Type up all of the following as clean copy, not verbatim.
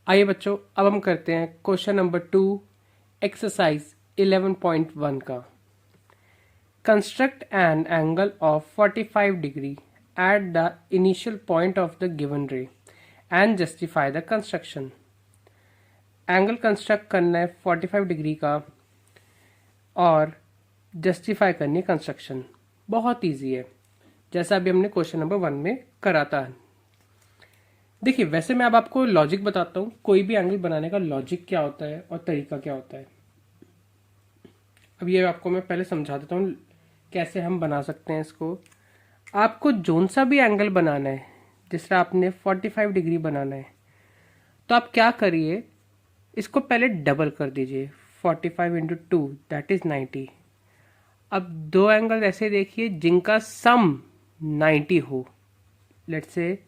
आइए बच्चों, अब हम करते हैं क्वेश्चन नंबर 2 एक्सरसाइज 11.1 का। Construct an angle of 45 degree at the initial point of the given ray and justify the construction. Angle construct करना है 45 डिग्री का और जस्टिफाई करनी है कंस्ट्रक्शन। बहुत ईजी है, जैसा अभी हमने क्वेश्चन नंबर 1 में करा था। देखिए, वैसे मैं अब आपको लॉजिक बताता हूँ, कोई भी एंगल बनाने का लॉजिक क्या होता है और तरीका क्या होता है। अब ये आपको मैं पहले समझा देता हूँ कैसे हम बना सकते हैं इसको। आपको जोन सा भी एंगल बनाना है, जिस तरह आपने 45 डिग्री बनाना है, तो आप क्या करिए, इसको पहले डबल कर दीजिए। 45 इंटू 2 दैट इज 90। अब दो एंगल ऐसे देखिए जिनका सम 90 हो, लेट्स से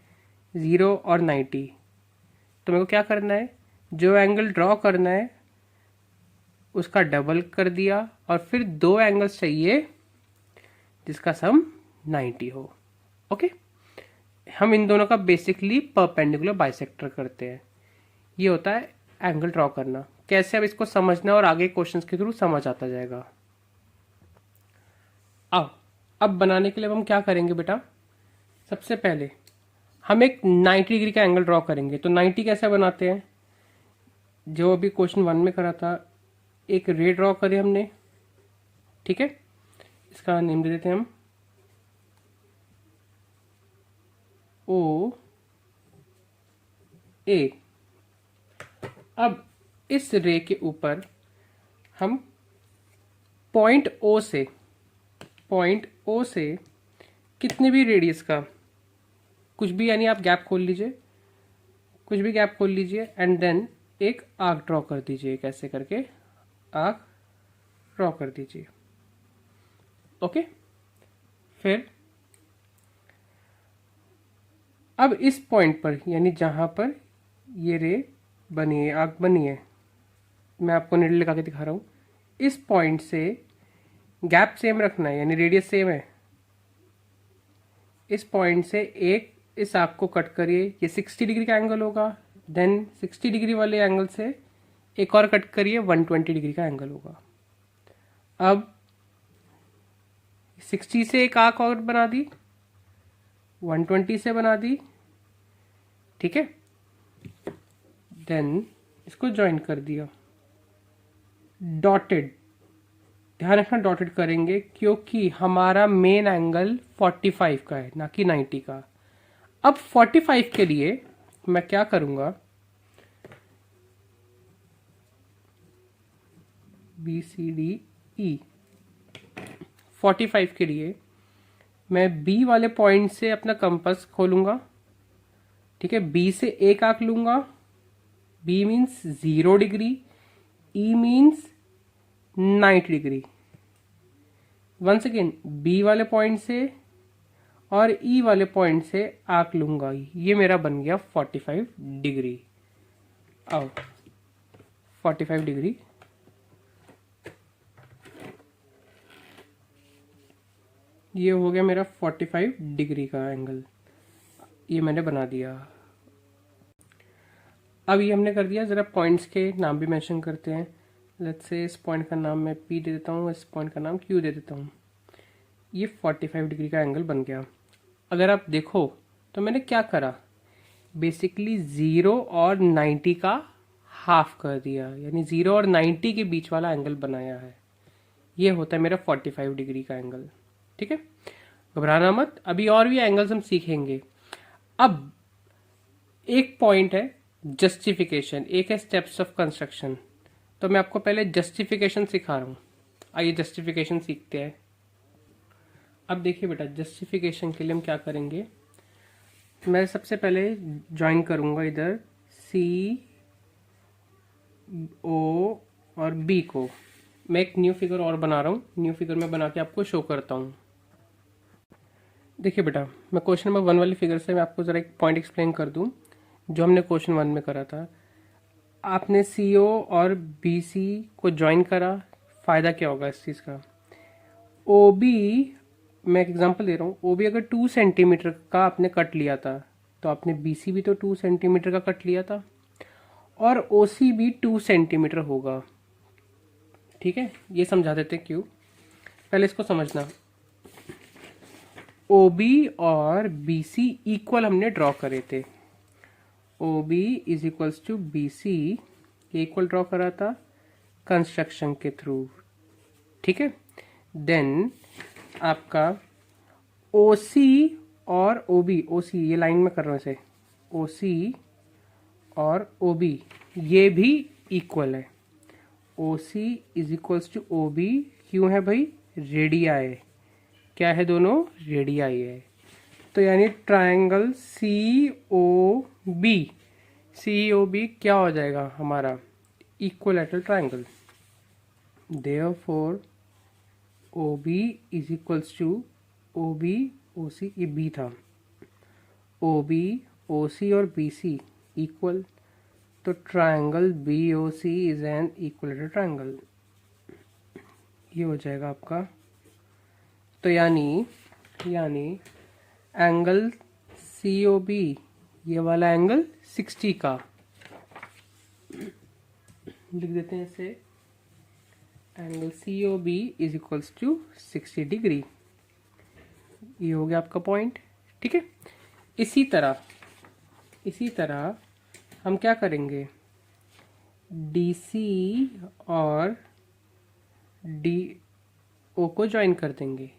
0 और 90। तो मेरे को क्या करना है, जो एंगल ड्रॉ करना है उसका डबल कर दिया और फिर दो एंगल्स चाहिए जिसका सम 90 हो। ओके, हम इन दोनों का बेसिकली परपेंडिकुलर बाइसेक्टर करते हैं। ये होता है एंगल ड्रॉ करना। कैसे, अब इसको समझना और आगे क्वेश्चंस के थ्रू समझ आता जाएगा। अब बनाने के लिए हम क्या करेंगे बेटा, सबसे पहले हम एक 90 डिग्री का एंगल ड्रॉ करेंगे। तो 90 कैसे बनाते हैं, जो अभी क्वेश्चन 1 में करा था, एक रे ड्रॉ करें हमने, ठीक है। इसका नेम दे देते हैं हम ओ ए। अब इस रे के ऊपर हम पॉइंट ओ से कितने भी रेडियस का कुछ भी, यानी आप गैप खोल लीजिए, कुछ भी गैप खोल लीजिए एंड देन एक आर्क ड्रॉ कर दीजिए। कैसे करके आर्क ड्रॉ कर दीजिए। ओके, फिर अब इस पॉइंट पर, यानी जहां पर ये रे बनी है, आर्क बनी है, मैं आपको नीडल लगा के दिखा रहा हूं। इस पॉइंट से गैप सेम रखना है, यानी रेडियस सेम है। इस पॉइंट से एक इस आर्क को कट करिए, ये 60 डिग्री का एंगल होगा। देन 60 डिग्री वाले एंगल से एक और कट करिए, 120 डिग्री का एंगल होगा। अब 60 से एक आर्क और बना दी, 120 से बना दी, ठीक है। देन इसको ज्वाइन कर दिया, डॉटेड। ध्यान रखना डॉटेड करेंगे क्योंकि हमारा मेन एंगल 45 का है, ना कि 90 का। अब 45 के लिए मैं क्या करूंगा, बी सी डी ई। 45 के लिए मैं बी वाले पॉइंट से अपना कंपास खोलूंगा, ठीक है। बी से एक आंक लूंगा, B means 0 degree, E means 90 degree. Once again B वाले पॉइंट से और ई वाले पॉइंट से आर्क लूंगा। ये मेरा बन गया 45 डिग्री। आओ 45 डिग्री, ये हो गया मेरा 45 डिग्री का एंगल, ये मैंने बना दिया। अब ये हमने कर दिया, जरा पॉइंट्स के नाम भी मेंशन करते हैं। लेट्स से इस पॉइंट का नाम मैं पी दे देता हूँ, इस पॉइंट का नाम क्यू दे देता हूँ। ये 45 डिग्री का एंगल बन गया। अगर आप देखो तो मैंने क्या करा, बेसिकली 0 और 90 का हाफ कर दिया, यानी 0 और 90 के बीच वाला एंगल बनाया है। ये होता है मेरा 45 डिग्री का एंगल, ठीक है। घबराना मत, अभी और भी एंगल्स हम सीखेंगे। अब एक पॉइंट है जस्टिफिकेशन, एक है स्टेप्स ऑफ कंस्ट्रक्शन। तो मैं आपको पहले जस्टिफिकेशन सिखा रहा हूँ। आइए जस्टिफिकेशन सीखते हैं। अब देखिए बेटा, जस्टिफिकेशन के लिए हम क्या करेंगे, मैं सबसे पहले ज्वाइन करूंगा इधर सी ओ और बी को। मैं एक न्यू फिगर और बना रहा हूँ, न्यू फिगर में बना के आपको शो करता हूँ। देखिए बेटा, मैं क्वेश्चन नंबर 1 वाली फिगर से मैं आपको ज़रा एक पॉइंट एक्सप्लेन कर दूँ जो हमने क्वेश्चन 1 में करा था। आपने सी ओ और बी सी को ज्वाइन करा, फ़ायदा क्या होगा इस चीज़ का। ओ बी, मैं एक एग्जांपल दे रहा हूँ, ओ बी अगर 2 सेंटीमीटर का आपने कट लिया था, तो आपने बी सी भी तो 2 सेंटीमीटर का कट लिया था। और ओ सी भी 2 सेंटीमीटर होगा। ठीक है, ये समझा देते हैं क्यों। पहले इसको समझना। ओ बी और बी सी इक्वल हमने ड्रॉ करे थे। O B is equals to B C, ये इक्वल ड्रॉ करा था कंस्ट्रक्शन के थ्रू। ठीक है, देन आपका ओ सी और ओ बी, ओ सी ये लाइन में कर रहा हूँ इसे, ओ सी और ओ बी ये भी इक्वल है। O C is equals to O B, क्यों है भाई, रेडियाई। क्या है, दोनों रेडियाई है। तो यानी triangle C O B, C O B क्या हो जाएगा हमारा, equilateral triangle. Therefore O B is equals to O B O C, ये बी था, ओ बी ओ सी और बी सी इक्वल, तो triangle B O C is an equilateral triangle, ये हो जाएगा आपका। तो यानी एंगल सी ओ बी, ये वाला एंगल 60 का, लिख देते हैं इसे, angle C O B is equals to 60 degree. ये हो गया आपका पॉइंट। ठीक है, इसी तरह हम क्या करेंगे, डी सी और डी ओ को ज्वाइन कर देंगे।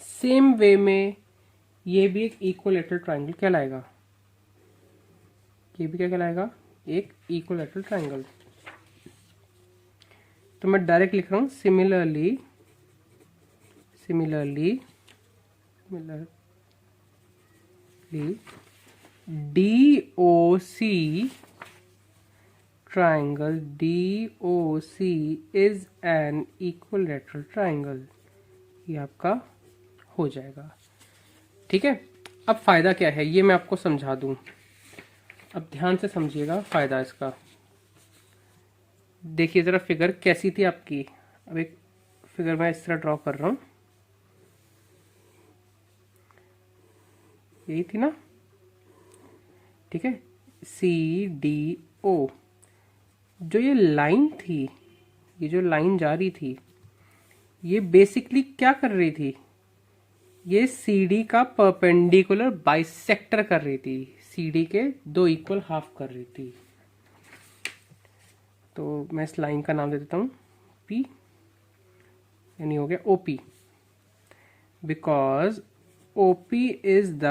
सेम वे में ये भी एक इक्विलैटरल ट्रायंगल कहलाएगा, ये भी क्या कहलाएगा, एक इक्विलैटरल ट्रायंगल। तो मैं डायरेक्ट लिख रहा हूं, similarly D O C triangle DOC is an equilateral triangle, ये आपका हो जाएगा। ठीक है, अब फायदा क्या है ये मैं आपको समझा दूं, अब ध्यान से समझिएगा फायदा इसका। देखिए जरा फिगर कैसी थी आपकी, अब एक फिगर मैं इस तरह ड्रॉ कर रहा हूं, यही थी ना। ठीक है, CDO, जो ये लाइन थी, ये जो लाइन जा रही थी, ये बेसिकली क्या कर रही थी, ये CD का परपेंडिकुलर बाइसेक्टर कर रही थी, CD के 2 इक्वल हाफ कर रही थी। तो मैं इस लाइन का नाम दे देता हूं P, यानी हो गया OP, because OP is the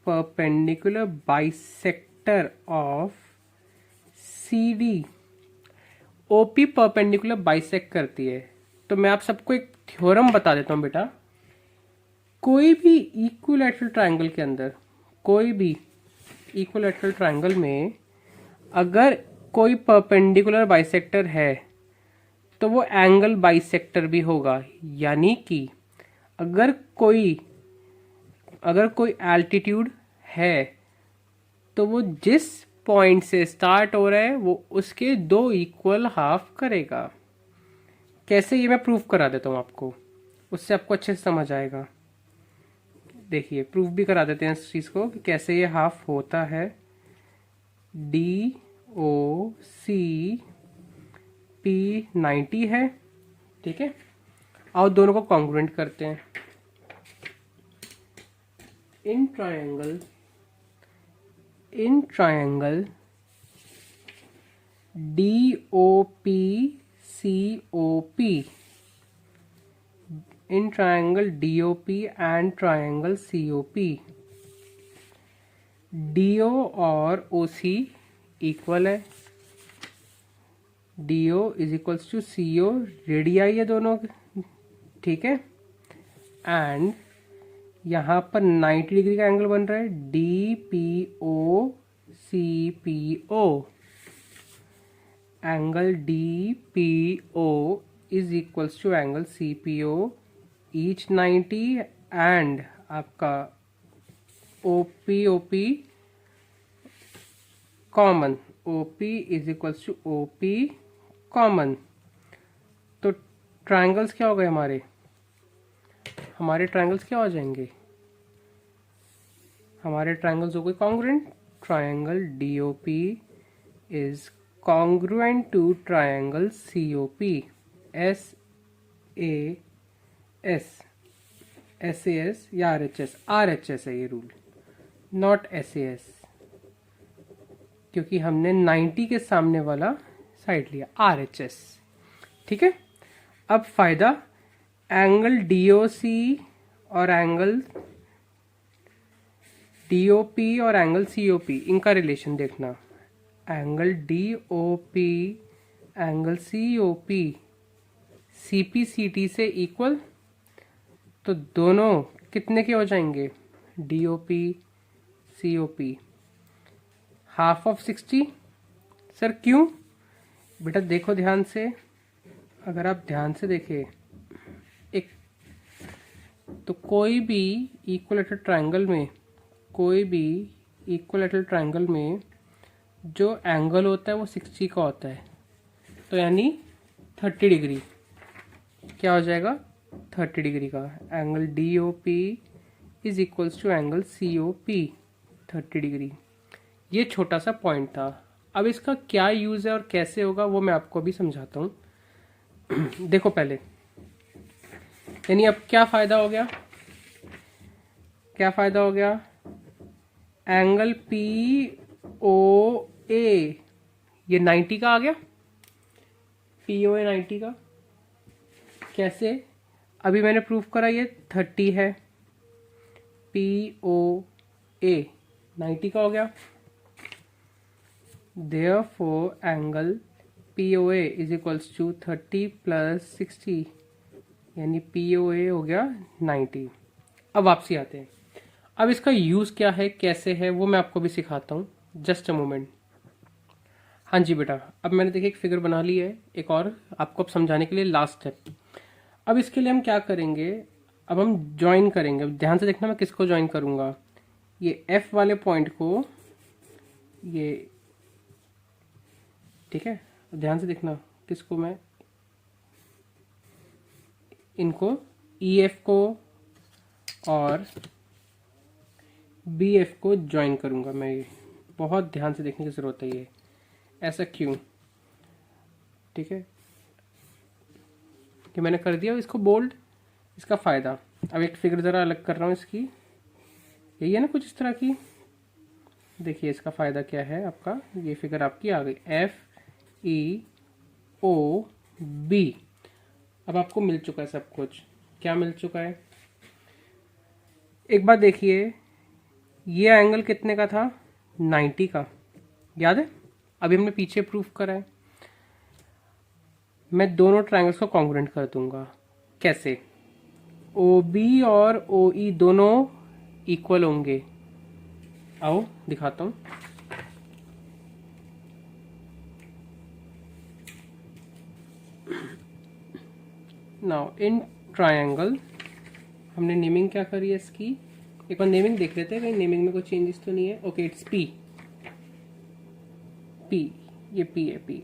perpendicular bisector of CD। OP perpendicular bisect करती है। तो मैं आप सबको एक थ्योरम बता देता हूं बेटा, कोई भी इक्विलैटरल ट्रायंगल के अंदर, कोई भी इक्विलैटरल ट्रायंगल में अगर कोई परपेंडिकुलर बाइसेक्टर है तो वो एंगल बाइसेक्टर भी होगा। यानी कि अगर कोई एल्टीट्यूड है तो वो जिस पॉइंट से स्टार्ट हो रहा है वो उसके 2 इक्वल हाफ करेगा। कैसे, ये मैं प्रूफ करा देता हूं आपको, उससे आपको अच्छे से समझ आएगा। देखिए प्रूफ भी करा देते हैं इस चीज को कि कैसे ये हाफ होता है। DOC P90 है, ठीक है, और दोनों को कॉन्ग्रुएंट करते हैं। In triangle DOP COP, in triangle DOP and triangle COP, DO और OC इक्वल है, DO is equals to CO, radii है दोनों, ठीक है, एंड यहाँ पर 90 डिग्री का एंगल बन रहा है, DPO CPO, angle DPO is equals to angle CPO, each 90, and आपका OP common, OP is equals to OP common. तो ट्रायंगल्स क्या हो गए हमारे ट्रायंगल्स क्या हो जाएंगे, हमारे ट्रायंगल्स हो गए congruent. Triangle DOP is congruent to triangle COP SAS या RHS है ये रूल, नॉट SAS, क्योंकि हमने 90 के सामने वाला साइड लिया, RHS। ठीक है। अब फायदा, एंगल DOC और एंगल DOP और एंगल COP, इनका रिलेशन देखना। Angle DOP angle COP CPCT से इक्वल, तो दोनों कितने के हो जाएंगे? DOP COP half of 60। Sir क्यों? बेटा देखो ध्यान से, अगर आप ध्यान से देखें एक, तो कोई भी इक्विलैटरल ट्रायंगल में जो एंगल होता है वो 60 का होता है, तो यानी 30 डिग्री क्या हो जाएगा? 30 डिग्री का angle DOP is equals to angle COP 30 degree. ये छोटा सा पॉइंट था। अब इसका क्या यूज़ है और कैसे होगा वो मैं आपको अभी समझाता हूँ। देखो पहले, यानी अब क्या फ़ायदा हो गया? एंगल POA ये 90 का आ गया, POA 90 का। कैसे? अभी मैंने प्रूफ करा ये 30 है, POA 90 का हो गया। Therefore angle POA is equals to 30 plus 60, यानी POA हो गया 90। अब वापसी आते हैं। अब इसका यूज़ क्या है, कैसे है, वो मैं आपको भी सिखाता हूँ। Just a moment. हाँ जी बेटा, अब मैंने देखिए एक फिगर बना ली है, एक और आपको अब समझाने के लिए लास्ट स्टेप। अब इसके लिए हम क्या करेंगे? अब हम ज्वाइन करेंगे। ध्यान से देखना मैं किसको ज्वाइन करूँगा। ये F वाले पॉइंट को, ये ठीक है, ध्यान से देखना किसको मैं, इनको EF को और BF को ज्वाइन करूंगा मैं। ये बहुत ध्यान से देखने की ज़रूरत है। ये ऐसा क्यों? ठीक है, कि मैंने कर दिया इसको बोल्ड। इसका फ़ायदा, अब एक फिगर ज़रा अलग कर रहा हूँ इसकी, यही है ना कुछ इस तरह की। देखिए इसका फ़ायदा क्या है आपका, ये फिगर आपकी आ गई FEOB। अब आपको मिल चुका है सब कुछ। क्या मिल चुका है? एक बात देखिए, ये एंगल कितने का था? 90 का, याद है? अभी हमने पीछे प्रूफ करा है। मैं दोनों ट्रायंगल्स को कॉन्ग्रुएंट कर दूंगा। कैसे? OB और OE दोनों इक्वल होंगे। आओ दिखाता हूँ। नाउ इन ट्रायंगल, हमने नेमिंग क्या करी है इसकी, एक बार नेमिंग देख लेते हैं कहीं नेमिंग में कोई चेंजेस तो नहीं है। ओके, इट्स P, ये P है, P।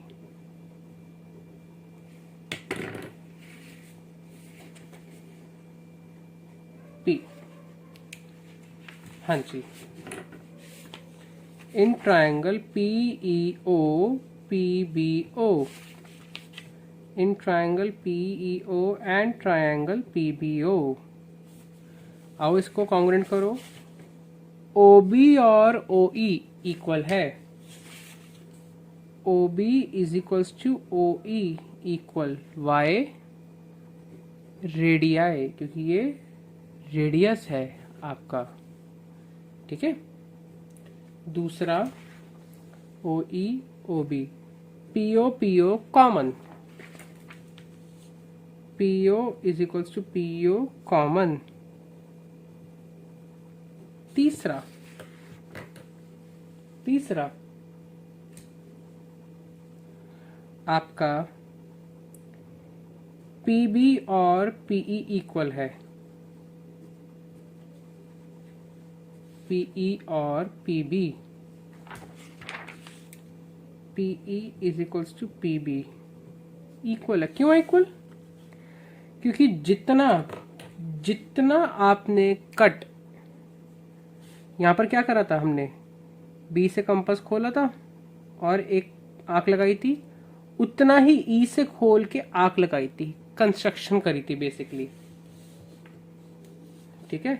हाँ जी, in triangle PEO PBO, in triangle PEO and triangle PBO। आओ इसको कॉन्ग्रुएंट करो। OB और OE इक्वल है, OB is equals to OE equal Y radii, क्योंकि ये रेडियस है आपका। ठीक है। दूसरा OE OB, PO PO common, PO is equals to PO common. तीसरा आपका PB और PE इक्वल है, PE और PB, PE is equals to PB equal है। क्यों इक्वल? क्योंकि जितना आपने कट, यहाँ पर क्या करा था हमने, B से कंपास खोला था और एक आर्क लगाई थी, उतना ही ई से खोल के आर्क लगाई थी, कंस्ट्रक्शन करी थी बेसिकली। ठीक है,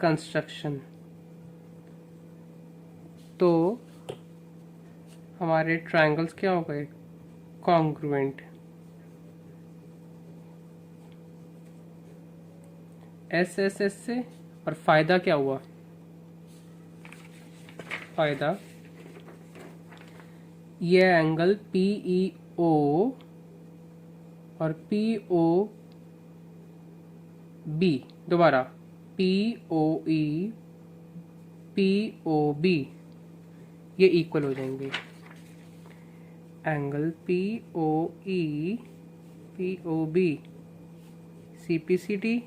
कंस्ट्रक्शन। तो हमारे ट्रायंगल्स क्या हो गए, कॉन्ग्रुएंट। एस एस एस से, और फायदा क्या हुआ, फायदा ये एंगल पी ई ओ और पी ओ बी, दोबारा P O E P O B, ये इक्वल हो जाएंगे। Angle P O E P O B C P C T,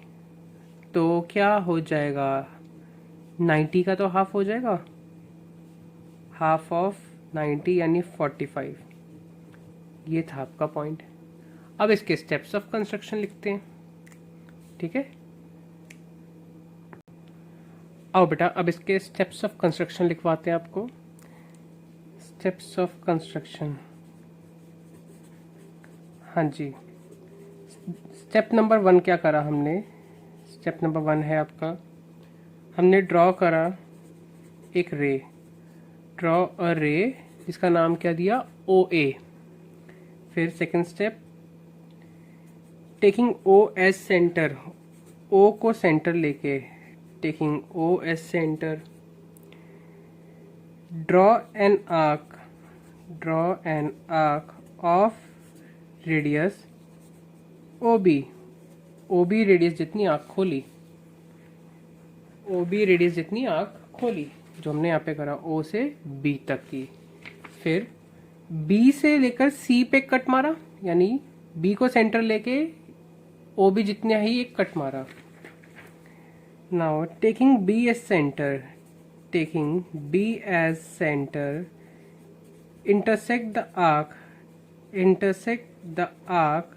तो क्या हो जाएगा, 90 का तो हाफ हो जाएगा, हाफ ऑफ 90 यानी 45। ये था आपका पॉइंट। अब इसके स्टेप्स ऑफ कंस्ट्रक्शन लिखते हैं। ठीक है, आओ बेटा अब इसके स्टेप्स ऑफ कंस्ट्रक्शन लिखवाते हैं आपको। स्टेप्स ऑफ कंस्ट्रक्शन, हाँ जी। स्टेप नंबर 1 क्या करा हमने, स्टेप नंबर 1 है आपका, हमने ड्रॉ करा एक रे, ड्रॉ अ रे, इसका नाम क्या दिया, ओ ए। फिर second step, taking O as centre, O को सेंटर लेके, taking O as centre, draw an arc, draw an arc of radius O B, O B radius जितनी आर्क खोली, ओ बी रेडियस जितनी arc खोली, जो हमने यहाँ पे करा ओ से बी तक की। फिर बी से लेकर सी पे कट मारा, यानी बी को सेंटर लेके ओ बी जितना ही एक कट मारा। Now taking B as centre, taking B as centre, intersect the arc, intersect the arc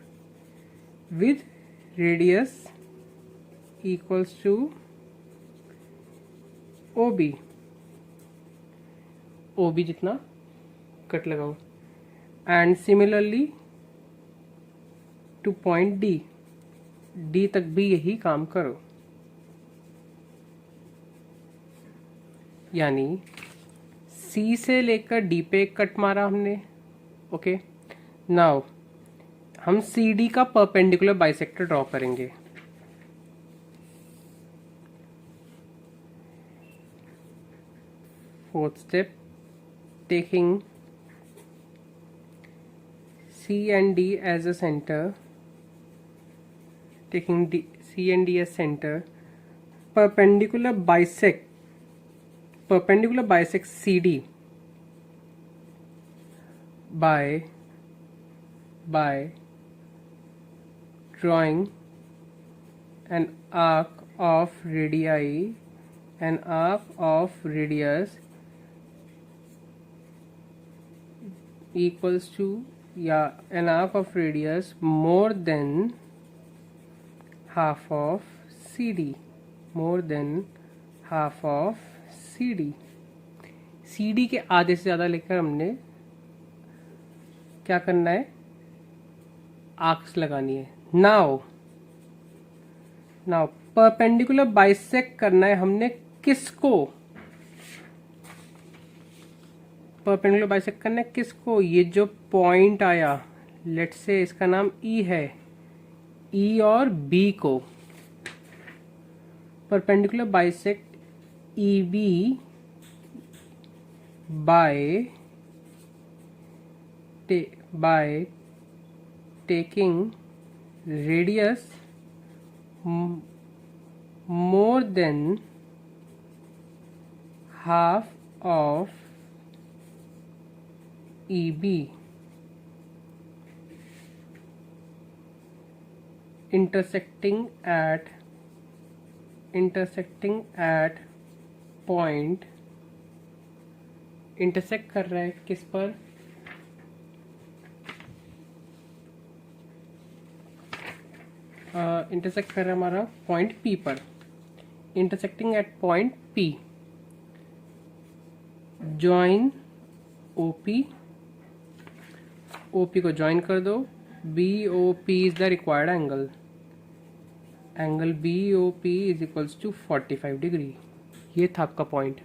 with radius equals to OB, OB जितना कट लगाओ, and similarly to point D, D तक भी यही काम करो। यानी सी से लेकर डी पे कट मारा हमने। ओके, नाउ हम सी डी का परपेंडिकुलर बाइसेक्टर ड्रॉ करेंगे। Fourth step, taking C and D as a centre, taking C and D as centre, perpendicular bisect, perpendicular bisect CD by drawing an arc of radii, an arc of radius equals to, an arc of radius more than half of CD, more than half of CD, CD के आधे से ज़्यादा लेकर हमने क्या करना है, arcs लगानी है। नाउ परपेंडिकुलर बाइसेक्ट करना है हमने किसको, परपेंडिकुलर बाइसेक्ट करना है किसको, ये जो पॉइंट आया, लेट्स से इसका नाम E है, E और B को perpendicular bisect EB by taking radius more than half of EB, intersecting at point, intersect कर रहा है किस पर, इंटरसेक्ट कर रहा है हमारा पॉइंट P पर, intersecting at point P, join OP O P को ज्वाइन कर दो, B O P is the required angle, angle B O P is equals to 45 degree. ये था आपका पॉइंट।